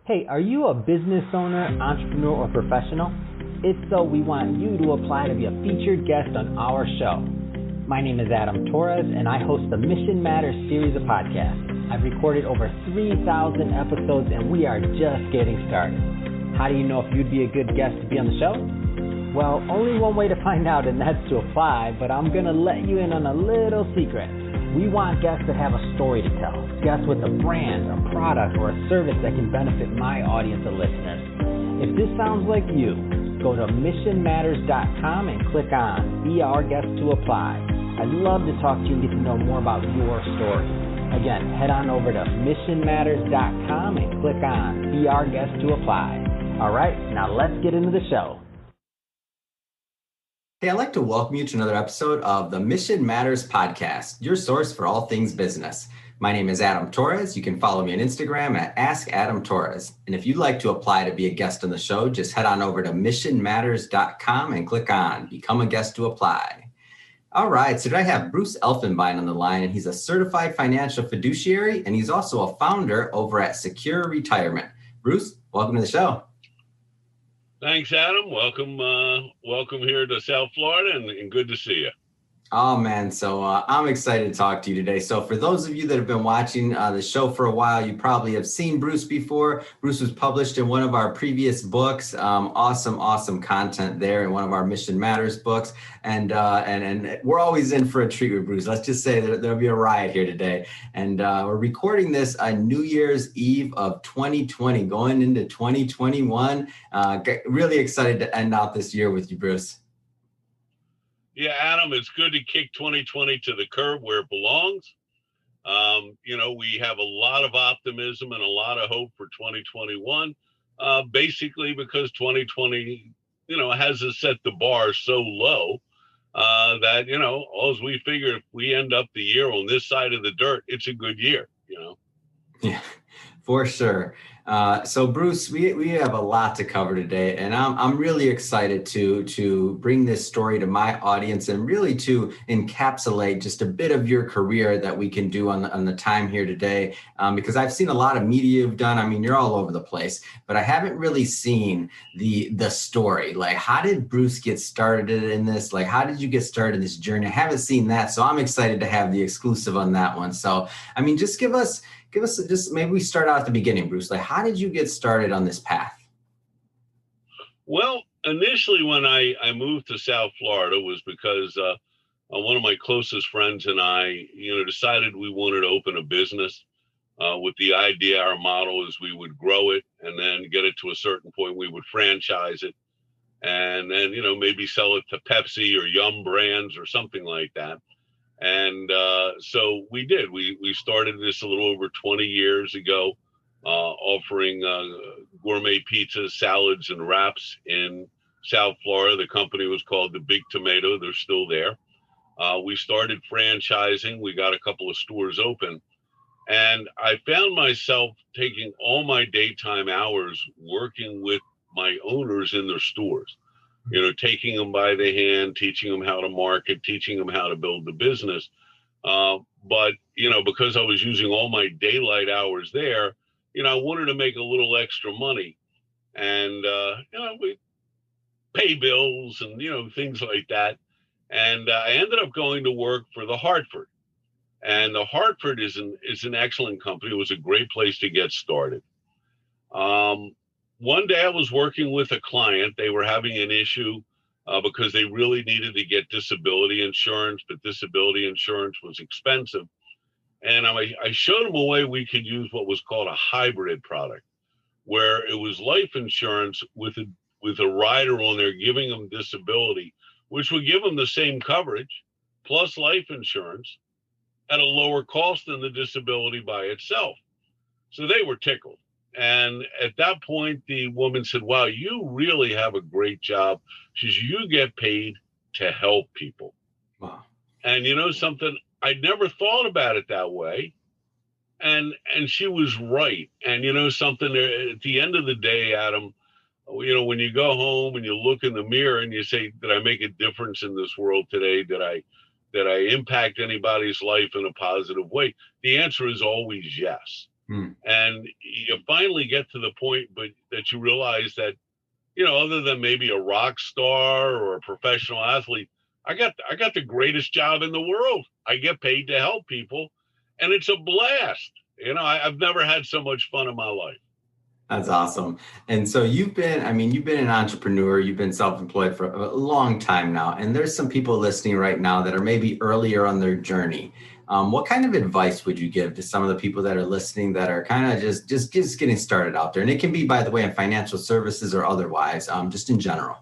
Hey, are you a business owner, entrepreneur, or professional? If so, we want you to apply to be a featured guest on our show. My name is Adam Torres, and I host the Mission Matters series of podcasts. I've recorded over 3,000 episodes, and we are just getting started. How do you know if you'd be a good guest to be on the show? Well, only one way to find out, and that's to apply, but I'm going to let you in on a little secret. We want guests that have a story to tell, guests with a brand, a product, or a service that can benefit my audience of listeners. If this sounds like you, go to missionmatters.com and click on Be Our Guest to apply. I'd love to talk to you and get to know more about your story. Again, head on over to missionmatters.com and click on Be Our Guest to apply. All right, now let's get into the show. Hey, I'd like to welcome you to another episode of the Mission Matters podcast, your source for all things business. My name is Adam Torres. You can follow me on Instagram at AskAdamTorres. And if you'd like to apply to be a guest on the show, just head on over to missionmatters.com and click on Become a Guest to Apply. All right, so today I have Bruce Elfenbein on the line, and he's a certified financial fiduciary, and he's also a founder over at SecuRetirement. Bruce, welcome to the show. Thanks, Adam. Welcome here to South Florida, and good to see you. Oh, man. So I'm excited to talk to you today. So for those of you that have been watching the show for a while, you probably have seen Bruce before. Bruce was published in one of our previous books. Awesome content there in one of our Mission Matters books. And we're always in for a treat with Bruce. Let's just say that there'll be a riot here today. And we're recording this on New Year's Eve of 2020, going into 2021. Really excited to end out this year with you, Bruce. Yeah, Adam, it's good to kick 2020 to the curb where it belongs. We have a lot of optimism and a lot of hope for 2021, basically because 2020, has us set the bar so low that, all we figure if we end up the year on this side of the dirt, it's a good year, Yeah, for sure. So Bruce, we have a lot to cover today, and I'm really excited to bring this story to my audience and really to encapsulate just a bit of your career that we can do on the time here today. Because I've seen a lot of media you've done. I mean, you're all over the place, but I haven't really seen the story. Like, how did Bruce get started in this? Like, how did you get started in this journey? I haven't seen that, so I'm excited to have the exclusive on that one. So, I mean, just give us just maybe we start out at the beginning, Bruce. Like, how did you get started on this path? Well, initially when I moved to South Florida was because one of my closest friends and I, decided we wanted to open a business with the idea. Our model is we would grow it and then get it to a certain point. We would franchise it and then, maybe sell it to Pepsi or Yum Brands or something like that. And so we did. We started this a little over 20 years ago, offering gourmet pizzas, salads, and wraps in South Florida. The company was called The Big Tomato. They're still there. We started franchising. We got a couple of stores open. And I found myself taking all my daytime hours working with my owners in their stores. Taking them by the hand, teaching them how to market, teaching them how to build the business. But, because I was using all my daylight hours there, I wanted to make a little extra money and, we pay bills and, things like that. And I ended up going to work for the Hartford. And the Hartford is an excellent company. It was a great place to get started. One day I was working with a client. They were having an issue because they really needed to get disability insurance, but disability insurance was expensive. And I showed them a way we could use what was called a hybrid product, where it was life insurance with a rider on there giving them disability, which would give them the same coverage plus life insurance at a lower cost than the disability by itself. So they were tickled. And at that point, the woman said, wow, you really have a great job. She says, you get paid to help people. Wow. And something, I'd never thought about it that way. And she was right. And something, at the end of the day, Adam, when you go home and you look in the mirror and you say, did I make a difference in this world today? Did I impact anybody's life in a positive way? The answer is always yes. And you finally get to the point, but that you realize that, other than maybe a rock star or a professional athlete, I got the greatest job in the world. I get paid to help people, and it's a blast. I've never had so much fun in my life. That's awesome. And so you've been an entrepreneur, you've been self-employed for a long time now. And there's some people listening right now that are maybe earlier on their journey. What kind of advice would you give to some of the people that are listening that are kind of just getting started out there? And it can be, by the way, in financial services or otherwise, just in general.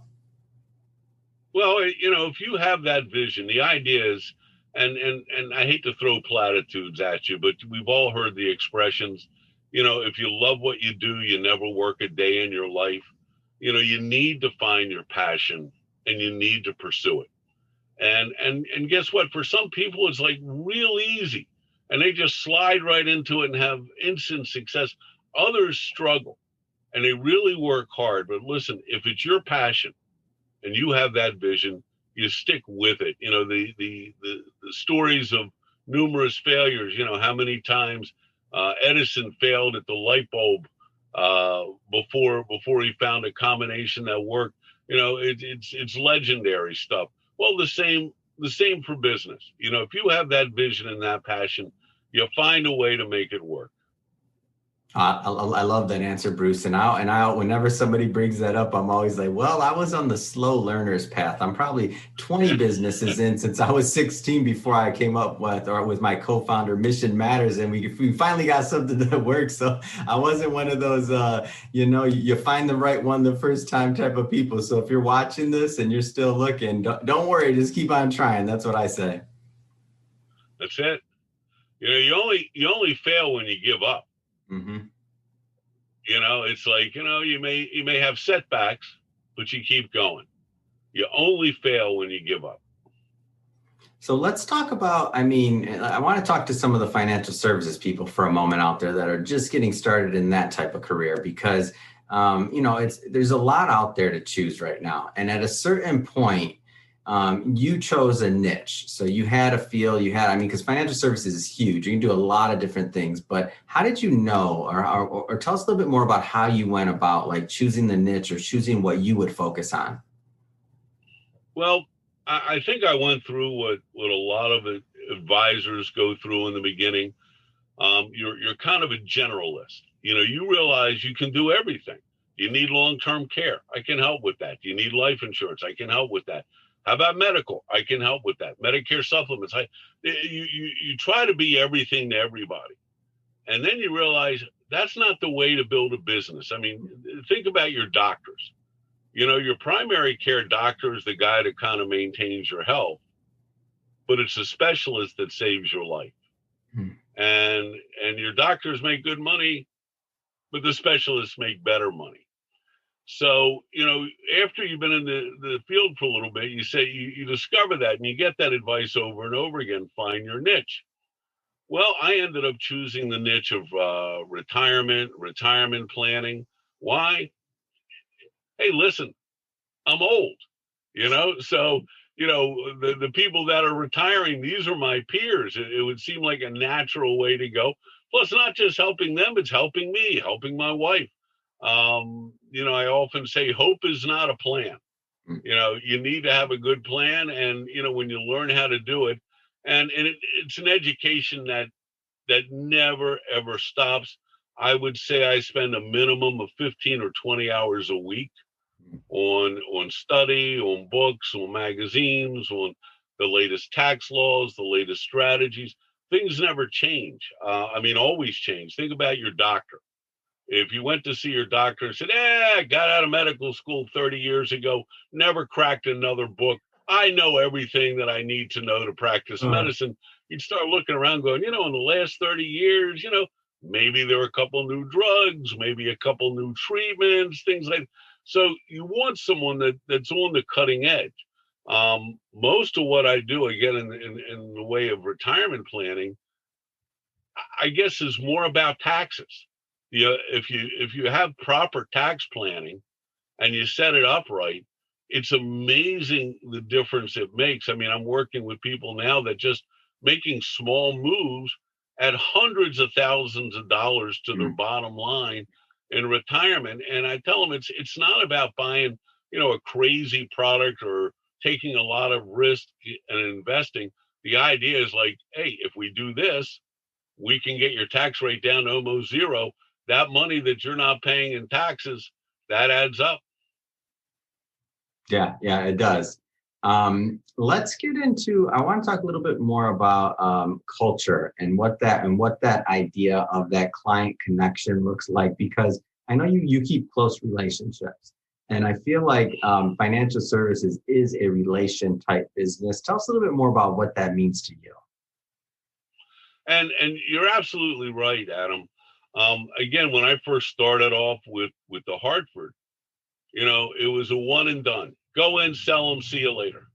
Well, if you have that vision, the idea is, and I hate to throw platitudes at you, but we've all heard the expressions, if you love what you do, you never work a day in your life. You need to find your passion and you need to pursue it. And guess what? For some people, it's like real easy and they just slide right into it and have instant success. Others struggle and they really work hard. But listen, if it's your passion and you have that vision, you stick with it. The stories of numerous failures, how many times Edison failed at the light bulb before he found a combination that worked. It's legendary stuff. Well, the same for business. If you have that vision and that passion, you'll find a way to make it work. I love that answer, Bruce. And I, whenever somebody brings that up, I'm always like, well, I was on the slow learner's path. I'm probably 20 businesses in since I was 16 before I came up with my co-founder, Mission Matters. And we finally got something that works. So I wasn't one of those, you find the right one the first time type of people. So if you're watching this and you're still looking, don't worry, just keep on trying. That's what I say. That's it. You only fail when you give up. Mm-hmm. It's like, you may have setbacks, but you keep going. You only fail when you give up. So let's talk about, I want to talk to some of the financial services people for a moment out there that are just getting started in that type of career because, there's a lot out there to choose right now. And at a certain point, you chose a niche. So you had a feel, because financial services is huge. You can do a lot of different things, but how did you know, or tell us a little bit more about how you went about like choosing the niche or choosing what you would focus on? Well, I think I went through what a lot of advisors go through in the beginning. You're kind of a generalist. You realize you can do everything. You need long-term care. I can help with that. You need life insurance. I can help with that. How about medical? I can help with that. Medicare supplements. You try to be everything to everybody. And then you realize that's not the way to build a business. Think about your doctors. Your primary care doctor is the guy that kind of maintains your health, but it's a specialist that saves your life. And your doctors make good money, but the specialists make better money. So, after you've been in the field for a little bit, you discover that and you get that advice over and over again, find your niche. Well, I ended up choosing the niche of retirement planning. Why? Hey, listen, I'm old, so, the people that are retiring, these are my peers. It would seem like a natural way to go. Plus, not just helping them, it's helping me, helping my wife. I often say hope is not a plan. You need to have a good plan. And, when you learn how to do it, and it's an education that never, ever stops. I would say I spend a minimum of 15 or 20 hours a week on study, on books, on magazines, on the latest tax laws, the latest strategies. Things never change. Always change. Think about your doctor. If you went to see your doctor and said, I got out of medical school 30 years ago, never cracked another book, I know everything that I need to know to practice medicine, you'd start looking around going, in the last 30 years, maybe there were a couple new drugs, maybe a couple new treatments, things like that. So you want someone that's on the cutting edge. Most of what I do, again, in the way of retirement planning, I guess is more about taxes. If you have proper tax planning and you set it up right, it's amazing the difference it makes. I'm working with people now that just making small moves add hundreds of thousands of dollars to their bottom line in retirement. And I tell them it's not about buying, a crazy product or taking a lot of risk and investing. The idea is like, hey, if we do this, we can get your tax rate down to almost zero. That money that you're not paying in taxes, that adds up. Yeah, it does. Let's get into, I want to talk a little bit more about culture and what that idea of that client connection looks like, because I know you keep close relationships. And I feel like financial services is a relation type business. Tell us a little bit more about what that means to you. And you're absolutely right, Adam. Again, when I first started off with the Hartford, it was a one and done. Go in, sell them, see you later.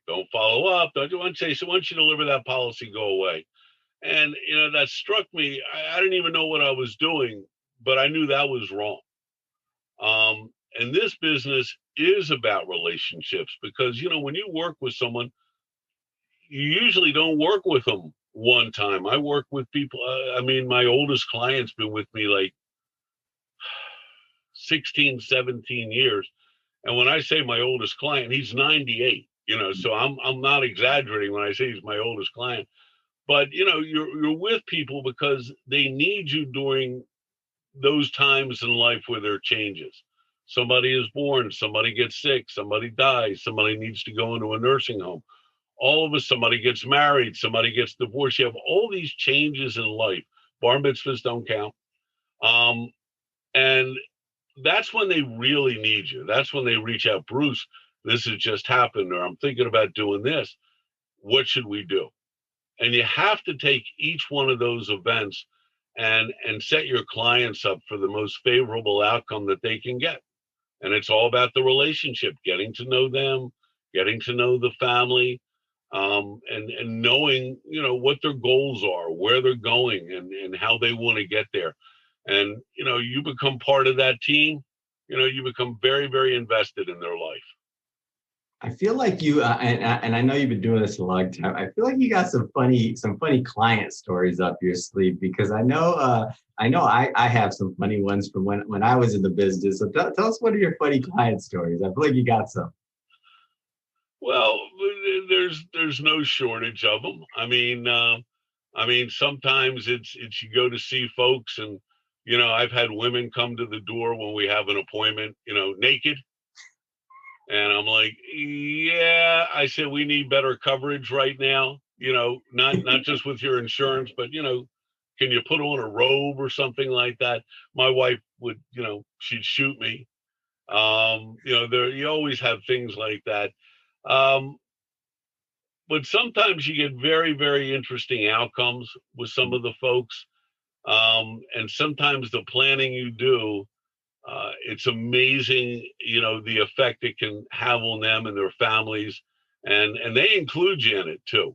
Don't follow up. Don't do one say, so once you deliver that policy, go away. And, that struck me. I didn't even know what I was doing, but I knew that was wrong. And this business is about relationships because, when you work with someone, you usually don't work with them one time. I work with people. My oldest client's been with me like 16, 17 years. And when I say my oldest client, he's 98, so I'm not exaggerating when I say he's my oldest client. But, you're with people because they need you during those times in life where there are changes. Somebody is born, somebody gets sick, somebody dies, somebody needs to go into a nursing home. All of us, somebody gets married, somebody gets divorced. You have all these changes in life. Bar mitzvahs don't count. And that's when they really need you. That's when they reach out, Bruce, this has just happened, or I'm thinking about doing this. What should we do? And you have to take each one of those events and set your clients up for the most favorable outcome that they can get. And it's all about the relationship, getting to know them, getting to know the family, and knowing, what their goals are, where they're going and how they want to get there. And, you become part of that team, you become very, very invested in their life. I feel like you, and I know you've been doing this a long time. I feel like you got some funny client stories up your sleeve, because I know I have some funny ones from when I was in the business. So tell us one of your funny client stories. I feel like you got some. Well, there's no shortage of them. Sometimes it's you go to see folks, and I've had women come to the door when we have an appointment, naked. And I'm like, yeah, I said, we need better coverage right now, not just with your insurance, but, can you put on a robe or something like that? My wife would, she'd shoot me. You always have things like that. But sometimes you get very, very interesting outcomes with some of the folks. And sometimes the planning you do, it's amazing, the effect it can have on them and their families, and they include you in it too.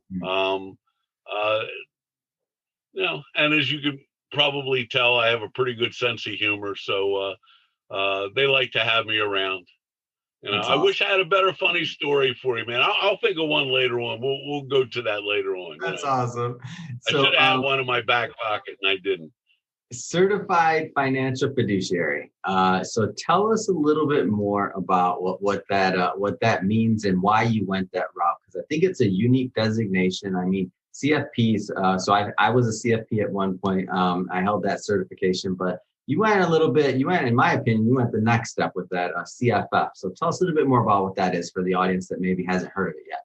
And as you can probably tell, I have a pretty good sense of humor, so they like to have me around. That's I awesome. wish I had a better funny story for you, man. I'll think of one later on. We'll go to that later on. That's awesome. I should have had one in my back pocket, and I didn't. Certified financial fiduciary. So tell us a little bit more about what that means and why you went that route, because I think it's a unique designation. CFPs. So I was a CFP at one point. I held that certification, but you went in my opinion, you went the next step with that CFF. So tell us a little bit more about what that is for the audience that maybe hasn't heard of it yet.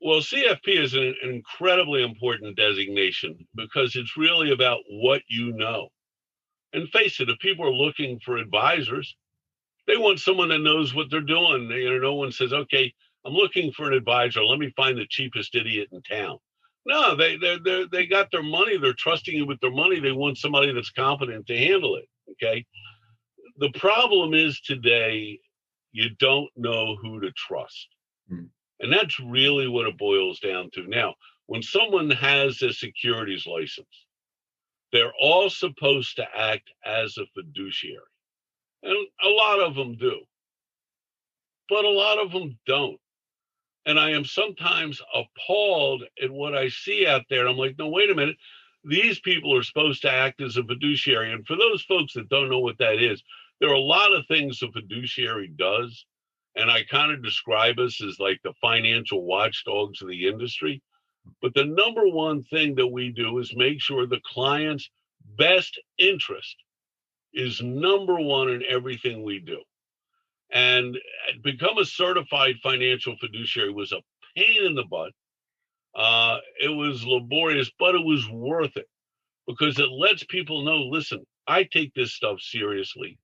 Well, CFP is an incredibly important designation because it's really about what you know. And face it, if people are looking for advisors, they want someone that knows what they're doing. No one says, okay, I'm looking for an advisor. Let me find the cheapest idiot in town. No, they got their money. They're trusting you with their money. They want somebody that's competent to handle it. Okay. The problem is today, you don't know who to trust. And that's really what it boils down to. Now, when someone has a securities license, they're all supposed to act as a fiduciary. And a lot of them do. But a lot of them don't. And I am sometimes appalled at what I see out there. I'm like, no, wait a minute. these people are supposed to act as a fiduciary. And for those folks that don't know what that is, there are a lot of things a fiduciary does. And I kind of describe us as like the financial watchdogs of the industry. But the number one thing that we do is make sure the client's best interest is number one in everything we do. And become a certified financial fiduciary was a pain in the butt. It was laborious, but it was worth it because it lets people know, listen, I take this stuff seriously.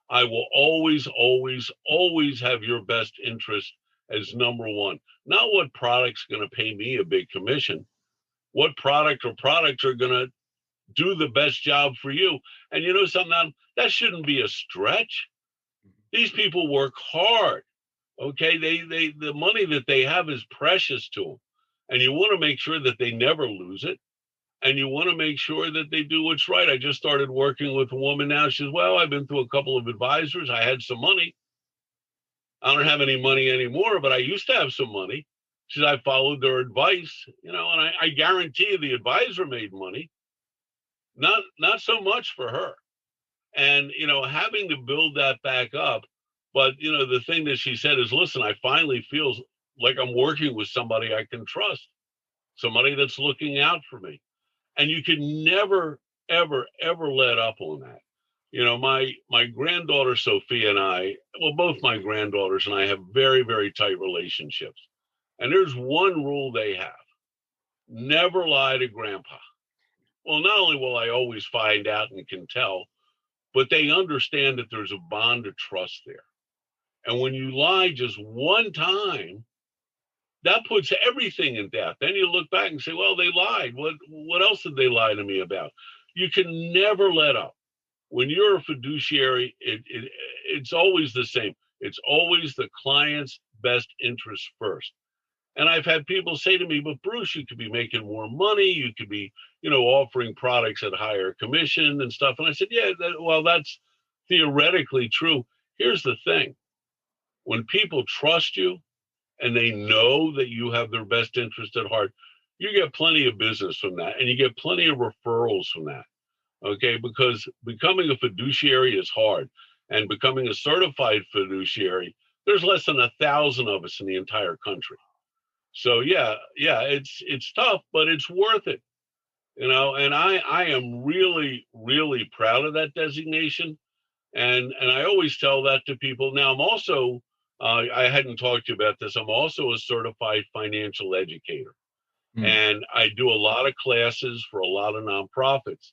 I will always, always, always have your best interest as number one. Not what product's going to pay me a big commission. What product or products are going to do the best job for you. And you know something, that shouldn't be a stretch. These people work hard. Okay, the money that they have is precious to them. And you want to make sure that they never lose it. And you want to make sure that they do what's right. I just started working with a woman now. She says, well, I've been through a couple of advisors. I had some money. I don't have any money anymore, but I used to have some money. She said, I followed their advice, and I guarantee you the advisor made money. Not so much for her. And, having to build that back up. But, the thing that she said is, listen, I finally feel like I'm working with somebody I can trust, somebody that's looking out for me. And you can never, ever, ever let up on that. My granddaughter, Sophia, and I, well, both my granddaughters and I have very, very tight relationships. And there's one rule they have: never lie to grandpa. Well, not only will I always find out and can tell, but they understand that there's a bond of trust there. And when you lie just one time, that puts everything in doubt. Then you look back and say, well, they lied. What else did they lie to me about? You can never let up. When you're a fiduciary, it's always the same. It's always the client's best interest first. And I've had people say to me, but Bruce, you could be making more money. You could be, offering products at higher commission and stuff. And I said, yeah, that's theoretically true. Here's the thing. When people trust you and they know that you have their best interest at heart, you get plenty of business from that. And you get plenty of referrals from that. Okay, because becoming a fiduciary is hard. And becoming a certified fiduciary, there's less than 1,000 of us in the entire country. So yeah, it's tough, but it's worth it. And I am really, really proud of that designation. And I always tell that to people. Now I'm also, I hadn't talked to you about this, I'm also a certified financial educator. And I do a lot of classes for a lot of nonprofits.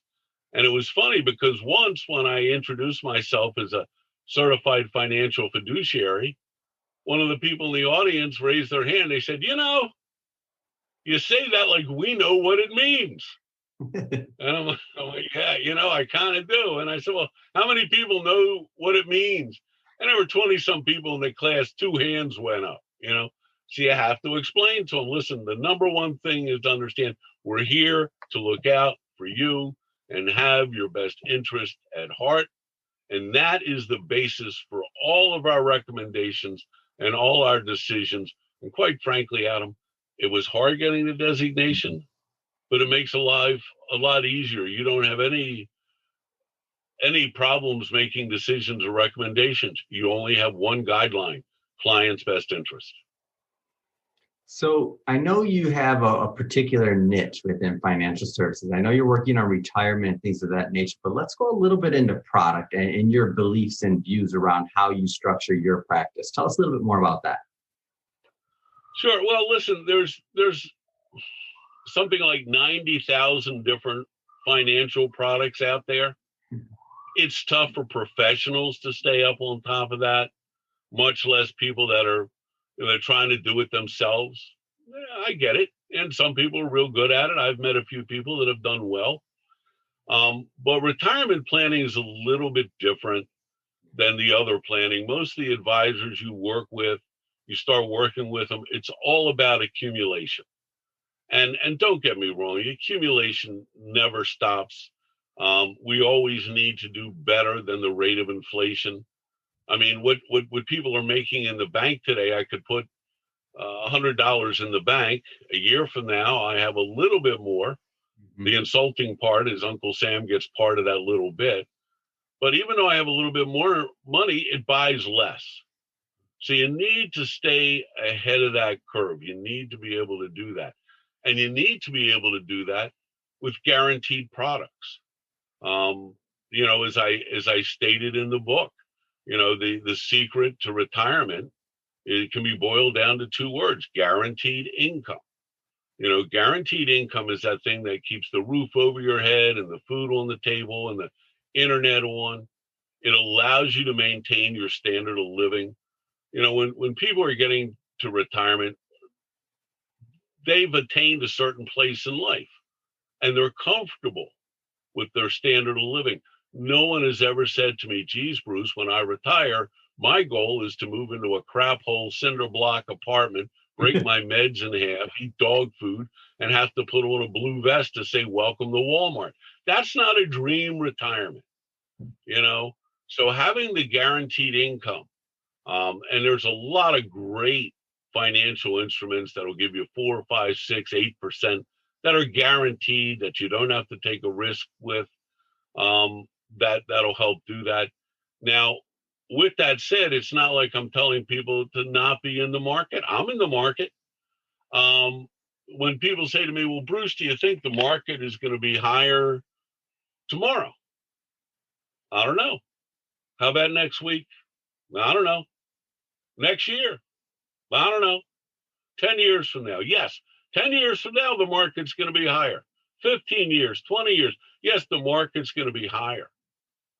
And it was funny because once when I introduced myself as a certified financial fiduciary, one of the people in the audience raised their hand. They said, you say that like we know what it means. And I'm like, yeah, I kind of do. And I said, well, how many people know what it means? And there were 20 some people in the class, 2 hands went up, So you have to explain to them, listen, the number one thing is to understand we're here to look out for you and have your best interest at heart. And that is the basis for all of our recommendations and all our decisions. And quite frankly, Adam, it was hard getting the designation, but it makes life a lot easier. You don't have any problems making decisions or recommendations. You only have one guideline: client's best interest. So I know you have a particular niche within financial services. I know you're working on retirement, things of that nature, but let's go a little bit into product and your beliefs and views around how you structure your practice. Tell us a little bit more about that. Sure. Well, listen, there's something like 90,000 different financial products out there. It's tough for professionals to stay up on top of that, much less people that are they're trying to do it themselves. Yeah, I get it. And some people are real good at it. I've met a few people that have done well. But retirement planning is a little bit different than the other planning. Most of the advisors you work with, you start working with them, it's all about accumulation. And don't get me wrong, accumulation never stops. We always need to do better than the rate of inflation. I mean, what people are making in the bank today, I could put $100 in the bank. A year from now, I have a little bit more, The insulting part is Uncle Sam gets part of that little bit. But even though I have a little bit more money, it buys less. So you need to stay ahead of that curve. You need to be able to do that. And you need to be able to do that with guaranteed products. As I stated in the book, the secret to retirement, it can be boiled down to two words: guaranteed income. Guaranteed income is that thing that keeps the roof over your head and the food on the table and the internet on. It allows you to maintain your standard of living. When people are getting to retirement, they've attained a certain place in life and they're comfortable with their standard of living. No one has ever said to me, geez, Bruce, when I retire, my goal is to move into a crap hole cinder block apartment, break my meds in half, eat dog food, and have to put on a blue vest to say, welcome to Walmart. That's not a dream retirement, So having the guaranteed income, and there's a lot of great financial instruments that'll give you 4, 5, 6, 8% that are guaranteed, that you don't have to take a risk with. That'll help do that. Now, with that said, it's not like I'm telling people to not be in the market. I'm in the market. When people say to me, well, Bruce, do you think the market is going to be higher tomorrow? I don't know. How about next week? I don't know. Next year? I don't know. 10 years from now? Yes. 10 years from now, the market's going to be higher. 15 years, 20 years. Yes, the market's going to be higher.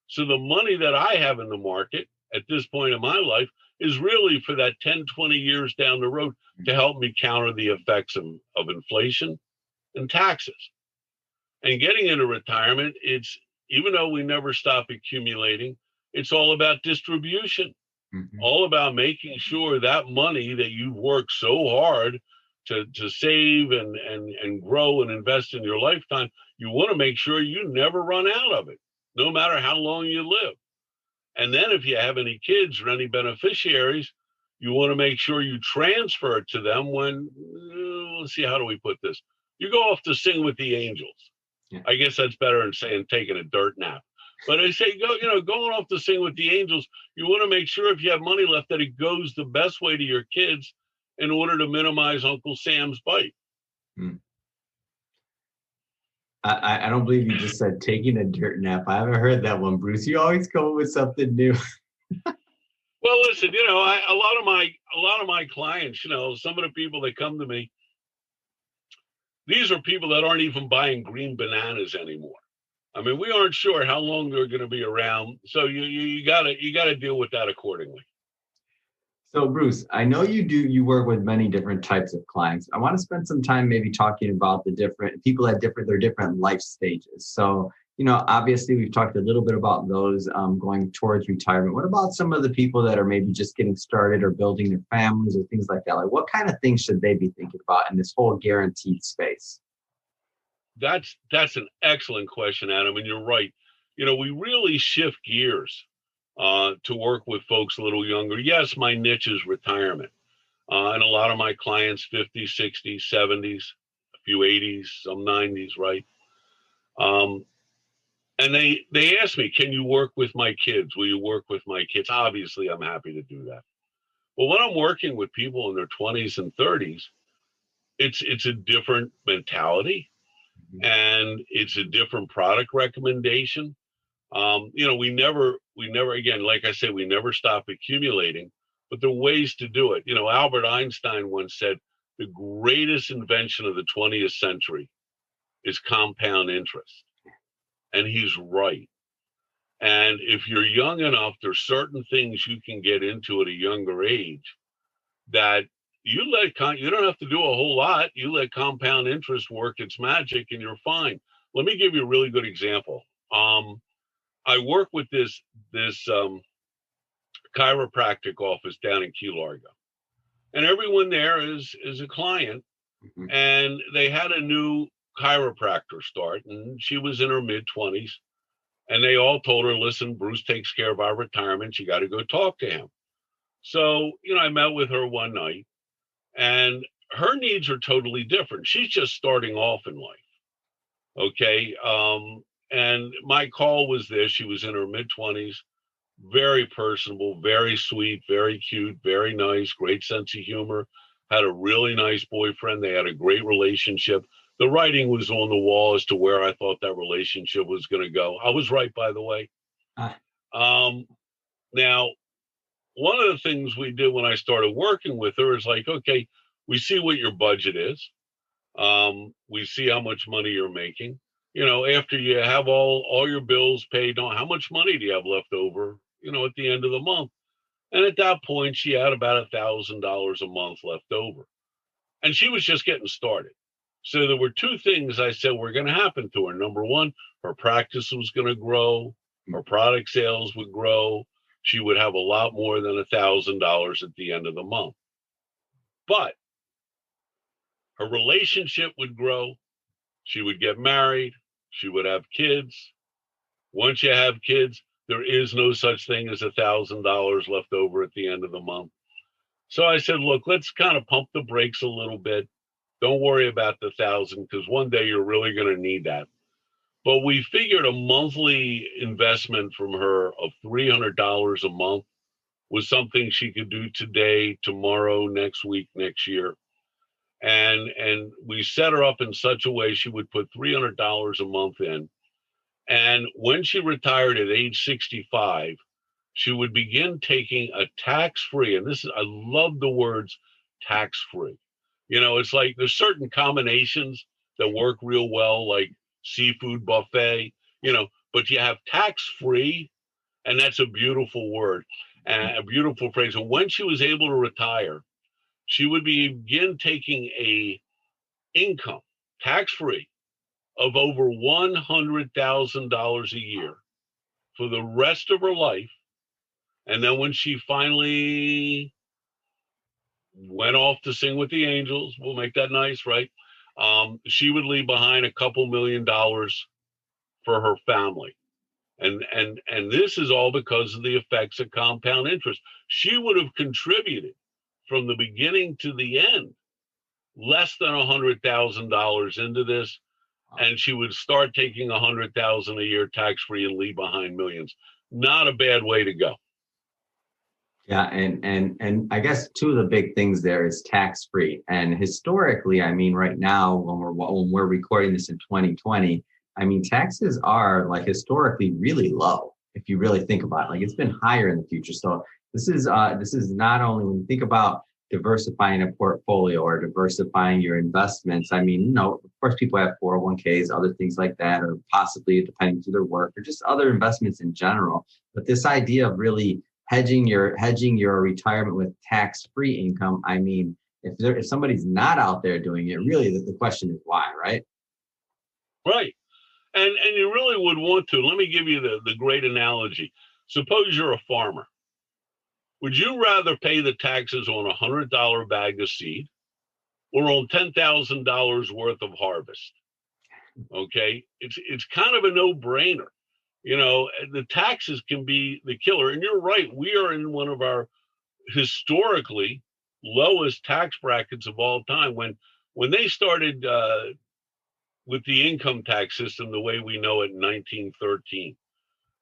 So the money that I have in the market at this point in my life is really for that 10, 20 years down the road to help me counter the effects of inflation and taxes. And getting into retirement, it's, even though we never stop accumulating, it's all about distribution, all about making sure that money that you've worked so hard to save and grow and invest in your lifetime, you want to make sure you never run out of it, no matter how long you live. And then if you have any kids or any beneficiaries, you want to make sure you transfer it to them when, let's see, how do we put this? You go off to sing with the angels. Yeah. I guess that's better than saying taking a dirt nap. But I say, going off to sing with the angels, you want to make sure if you have money left that it goes the best way to your kids in order to minimize Uncle Sam's bite. I don't believe you just said taking a dirt nap. I haven't heard that one, Bruce. You always come up with something new. Well, listen, a lot of my clients, some of the people that come to me, these are people that aren't even buying green bananas anymore. I mean, we aren't sure how long they're going to be around, so you gotta deal with that accordingly. So, Bruce, I know you work with many different types of clients. I want to spend some time maybe talking about the different people at their different life stages. So, obviously we've talked a little bit about those going towards retirement. What about some of the people that are maybe just getting started or building their families or things like that? Like, what kind of things should they be thinking about in this whole guaranteed space? That's an excellent question, Adam, and you're right. We really shift gears to work with folks a little younger. Yes, my niche is retirement. And a lot of my clients, 50s, 60s, 70s, a few 80s, some 90s, right? And they ask me, can you work with my kids? Will you work with my kids? Obviously, I'm happy to do that. But when I'm working with people in their 20s and 30s, it's a different mentality and it's a different product recommendation. We never, again, like I said, we never stop accumulating, but there are ways to do it. Albert Einstein once said, the greatest invention of the 20th century is compound interest. And he's right. And if you're young enough, there's certain things you can get into at a younger age that you don't have to do a whole lot. You let compound interest work its magic and you're fine. Let me give you a really good example. I work with this chiropractic office down in Key Largo, and everyone there is a client, and they had a new chiropractor start, and she was in her mid-20s, and they all told her, listen, Bruce takes care of our retirement. You got to go talk to him. So, I met with her one night, and her needs are totally different. She's just starting off in life. Okay. And my call was this. She was in her mid-20s, very personable, very sweet, very cute, very nice, great sense of humor, had a really nice boyfriend. They had a great relationship. The writing was on the wall as to where I thought that relationship was going to go. I was right, by the way. Ah. Now, one of the things we did when I started working with her is like, okay, we see what your budget is. We see how much money you're making. After you have all your bills paid on, how much money do you have left over, at the end of the month? And at that point, she had about $1,000 a month left over. And she was just getting started. So there were two things I said were going to happen to her. Number one, her practice was going to grow. Her product sales would grow. She would have a lot more than $1,000 at the end of the month. But her relationship would grow. She would get married. She would have kids. Once you have kids, there is no such thing as $1,000 left over at the end of the month. So I said, look, let's kind of pump the brakes a little bit. Don't worry about the 1,000, because one day you're really going to need that. But we figured a monthly investment from her of $300 a month was something she could do today, tomorrow, next week, next year. And we set her up in such a way she would put $300 a month in. And when she retired at age 65, she would begin taking a tax-free, and I love the words tax-free. It's like there's certain combinations that work real well, like seafood buffet, but you have tax-free, and that's a beautiful word and a beautiful phrase. And when she was able to retire, she would begin taking a income, tax-free, of over $100,000 a year for the rest of her life. And then when she finally went off to sing with the angels, we'll make that nice, right? She would leave behind a couple $1 million for her family. And this is all because of the effects of compound interest. She would have contributed from the beginning to the end less than $100,000 into this, and she would start taking $100,000 a year tax-free and leave behind millions. Not a bad way to go. Yeah, and I guess two of the big things there is tax-free. And historically, I mean, right now when we're recording this in 2020, I mean, taxes are like historically really low if you really think about it. Like, it's been higher in the future. So this is not only when you think about diversifying a portfolio or diversifying your investments. I mean, of course, people have 401ks, other things like that, or possibly depending to their work or just other investments in general. But this idea of really hedging your retirement with tax-free income, I mean, if somebody's not out there doing it, really the question is why, right? Right. And you really would want to. Let me give you the great analogy. Suppose you're a farmer. Would you rather pay the taxes on a $100 bag of seed or on $10,000 worth of harvest? Okay, it's kind of a no-brainer. The taxes can be the killer. And you're right, we are in one of our historically lowest tax brackets of all time. When they started with the income tax system the way we know it in 1913,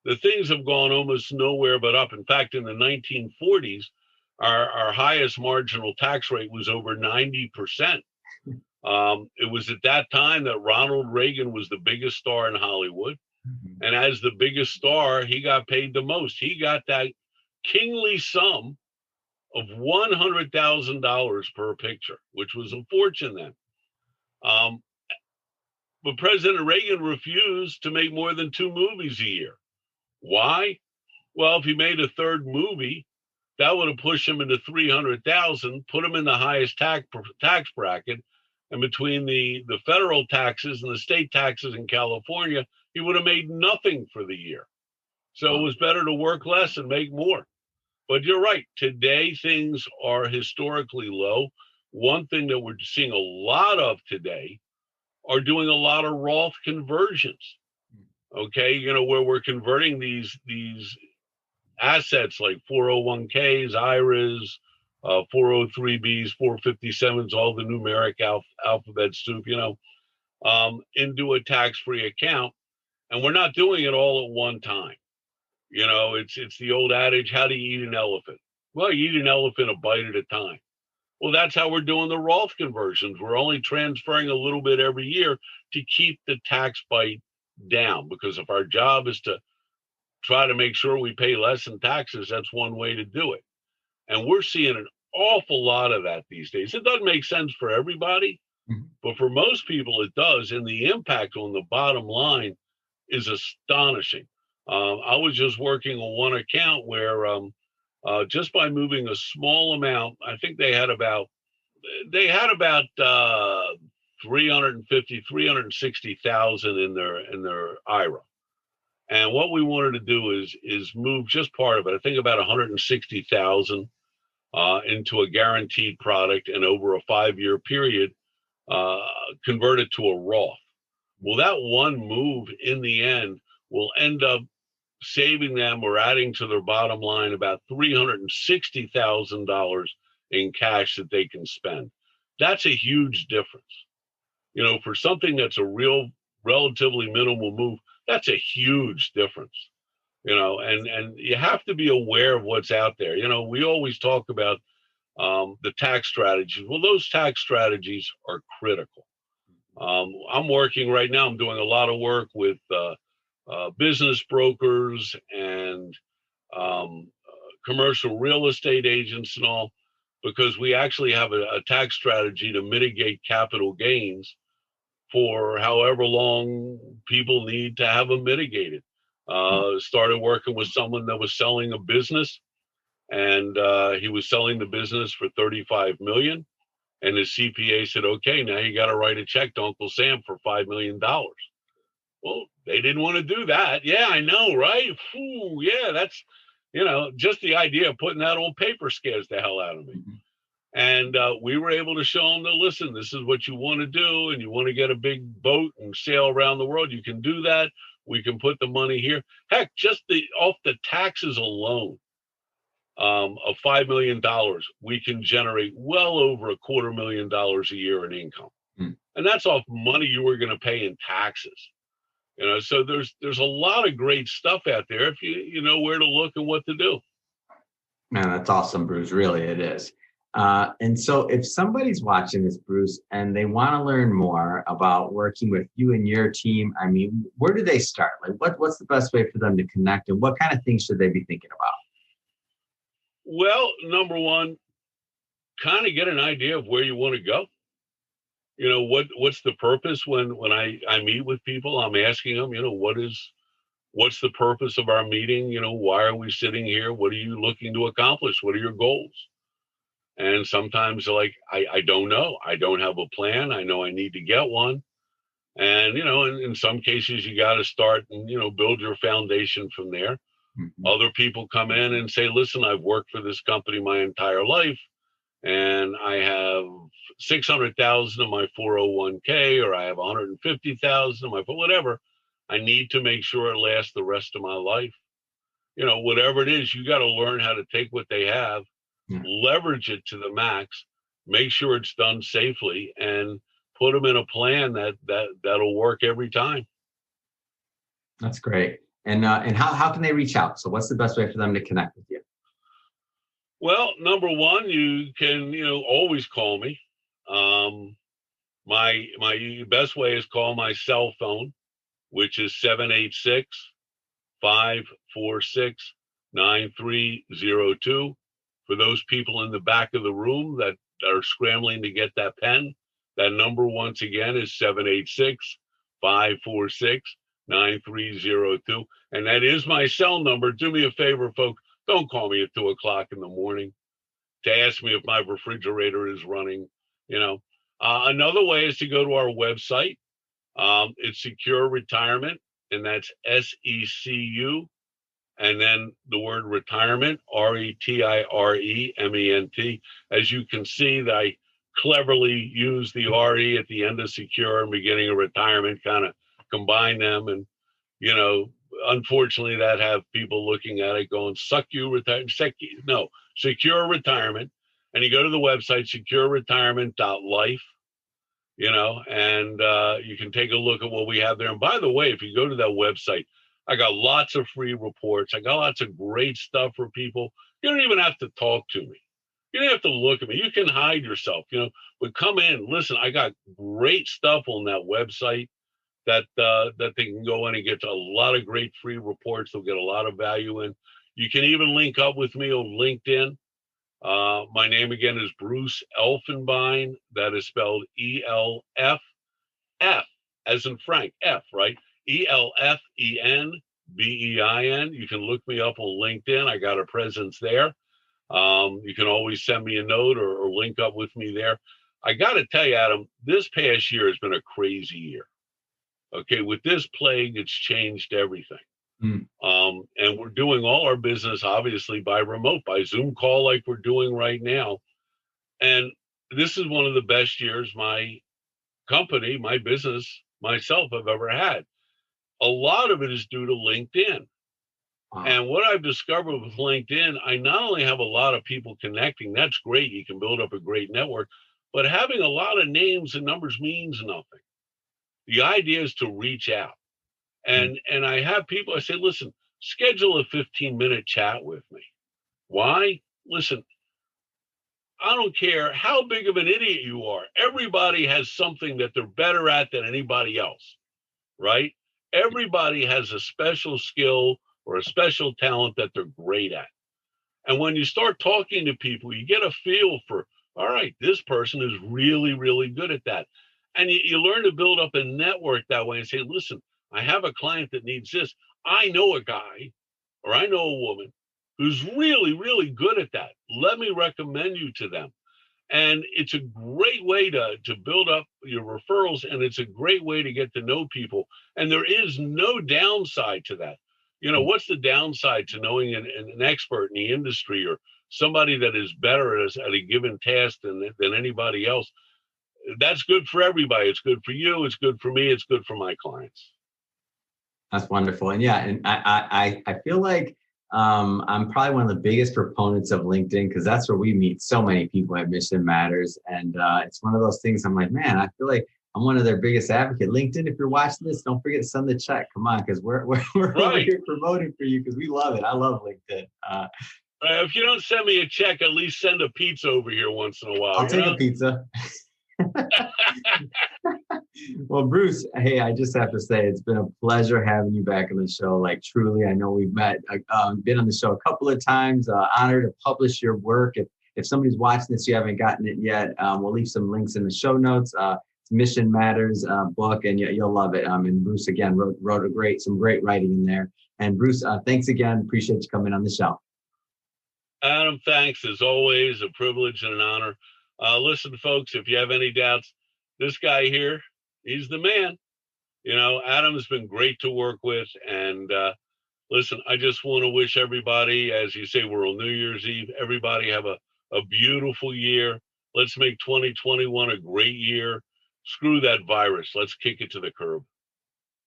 the things have gone almost nowhere but up. In fact, in the 1940s, our highest marginal tax rate was over 90%. It was at that time that Ronald Reagan was the biggest star in Hollywood. Mm-hmm. And as the biggest star, he got paid the most. He got that kingly sum of $100,000 per picture, which was a fortune then. But President Reagan refused to make more than 2 movies a year. Why? Well, if he made a third movie, that would have pushed him into 300,000, put him in the highest tax bracket. And between the federal taxes and the state taxes in California, he would have made nothing for the year. So it was better to work less and make more. But you're right. Today, things are historically low. One thing that we're seeing a lot of today are doing a lot of Roth conversions. Okay, where we're converting these assets like 401ks, IRAs, 403bs, 457s, all the numeric alphabet soup, into a tax-free account. And we're not doing it all at one time. It's the old adage, how do you eat an elephant? Well, you eat an elephant a bite at a time. Well, that's how we're doing the Roth conversions. We're only transferring a little bit every year to keep the tax bite down, because if our job is to try to make sure we pay less in taxes, that's one way to do it. And we're seeing an awful lot of that these days. It doesn't make sense for everybody, but for most people it does. And the impact on the bottom line is astonishing. I was just working on one account where just by moving a small amount, I think they had about 360,000 in their IRA. And what we wanted to do is move just part of it. I think about 160,000 into a guaranteed product, and over a 5-year period, convert it to a Roth. Well, that one move in the end will end up saving them or adding to their bottom line about $360,000 in cash that they can spend. That's a huge difference. For something that's a relatively minimal move, that's a huge difference. And you have to be aware of what's out there. We always talk about the tax strategies. Well, those tax strategies are critical. I'm working right now, I'm doing a lot of work with business brokers and commercial real estate agents and all, because we actually have a tax strategy to mitigate capital gains for however long people need to have them mitigated. Started working with someone that was selling a business, and he was selling the business for $35 million. And his CPA said, okay, now you got to write a check to Uncle Sam for $5 million. Well, they didn't want to do that. Yeah, I know, right? Ooh, yeah, that's, just the idea of putting that on paper scares the hell out of me. And we were able to show them that, listen, this is what you want to do, and you want to get a big boat and sail around the world. You can do that. We can put the money here. Heck, just off the taxes alone of $5 million, we can generate well over $250,000 a year in income. And that's off money you were going to pay in taxes. So there's a lot of great stuff out there if you know where to look and what to do. Man, that's awesome, Bruce. Really, it is. And so if somebody's watching this, Bruce, and they want to learn more about working with you and your team, I mean, where do they start? Like, what's the best way for them to connect, and what kind of things should they be thinking about? Well, number one, kind of get an idea of where you want to go. What's the purpose when I meet with people? I'm asking them, what's the purpose of our meeting? Why are we sitting here? What are you looking to accomplish? What are your goals? And sometimes they're like, I don't know. I don't have a plan. I know I need to get one. And, in some cases, you got to start and, build your foundation from there. Other people come in and say, listen, I've worked for this company my entire life, and I have 600,000 in my 401k, or I have 150,000 in my, whatever. I need to make sure it lasts the rest of my life. Whatever it is, you got to learn how to take what they have, leverage it to the max, make sure it's done safely, and put them in a plan that'll work every time. That's great. And how can they reach out? So what's the best way for them to connect with you? Well, number one, you can, always call me. My best way is call my cell phone, which is 786-546-9302. For those people in the back of the room that are scrambling to get that pen, that number once again is 786-546-9302. And that is my cell number. Do me a favor, folks. Don't call me at 2:00 in the morning to ask me if my refrigerator is running. Another way is to go to our website. It's SecuRetirement, and that's SECU, and then the word retirement, RETIREMENT. As you can see, that I cleverly use the RE at the end of secure and beginning of retirement, kind of combine them. And, unfortunately, that have people looking at it going, Secure Retirement. And you go to the website, SecuRetirement.life. and you can take a look at what we have there. And by the way, if you go to that website, I got lots of free reports. I got lots of great stuff for people. You don't even have to talk to me. You don't have to look at me. You can hide yourself, but come in, listen, I got great stuff on that website that they can go in and get a lot of great free reports. They'll get a lot of value in. You can even link up with me on LinkedIn. My name again is Bruce Elfenbein. That is spelled ELF, F as in Frank, F, right? ELFENBEIN. You can look me up on LinkedIn. I got a presence there. You can always send me a note or link up with me there. I got to tell you, Adam, this past year has been a crazy year. Okay, with this plague, it's changed everything. And we're doing all our business, obviously, by remote, by Zoom call like we're doing right now. And this is one of the best years my company, my business, myself have ever had. A lot of it is due to LinkedIn. Wow. And what I've discovered with LinkedIn, I not only have a lot of people connecting, that's great, you can build up a great network, but having a lot of names and numbers means nothing. The idea is to reach out. And I have people, I say, listen, schedule a 15-minute chat with me. Why? Listen, I don't care how big of an idiot you are. Everybody has something that they're better at than anybody else, right? Everybody has a special skill or a special talent that they're great at. And when you start talking to people, you get a feel for, all right, this person is really, really good at that. And you learn to build up a network that way and say, listen, I have a client that needs this. I know a guy or I know a woman who's really, really good at that. Let me recommend you to them. And it's a great way to build up your referrals, and it's a great way to get to know people. And there is no downside to that. What's the downside to knowing an expert in the industry or somebody that is better at a given task than anybody else? That's good for everybody. It's good for you. It's good for me. It's good for my clients. That's wonderful. And yeah, and I feel like I'm probably one of the biggest proponents of LinkedIn because that's where we meet so many people at Mission Matters. And it's one of those things I'm like, man, I feel like I'm one of their biggest advocates. LinkedIn, if you're watching this, don't forget to send the check. Come on, because we're right over here promoting for you because we love it. I love LinkedIn. If you don't send me a check, at least send a pizza over here once in a while. I'll take a pizza. Well, Bruce, hey, I just have to say it's been a pleasure having you back on the show. Like, truly, I know we've met, been on the show a couple of times. Honored to publish your work. If somebody's watching this, you haven't gotten it yet, we'll leave some links in the show notes. It's Mission Matters book, and you'll love it. And Bruce again wrote some great writing in there. And Bruce, thanks again. Appreciate you coming on the show. Adam, thanks as always. A privilege and an honor. Listen, folks, if you have any doubts, this guy here, he's the man. Adam's been great to work with. And listen, I just want to wish everybody, as you say, we're on New Year's Eve, everybody have a beautiful year. Let's make 2021 a great year. Screw that virus. Let's kick it to the curb.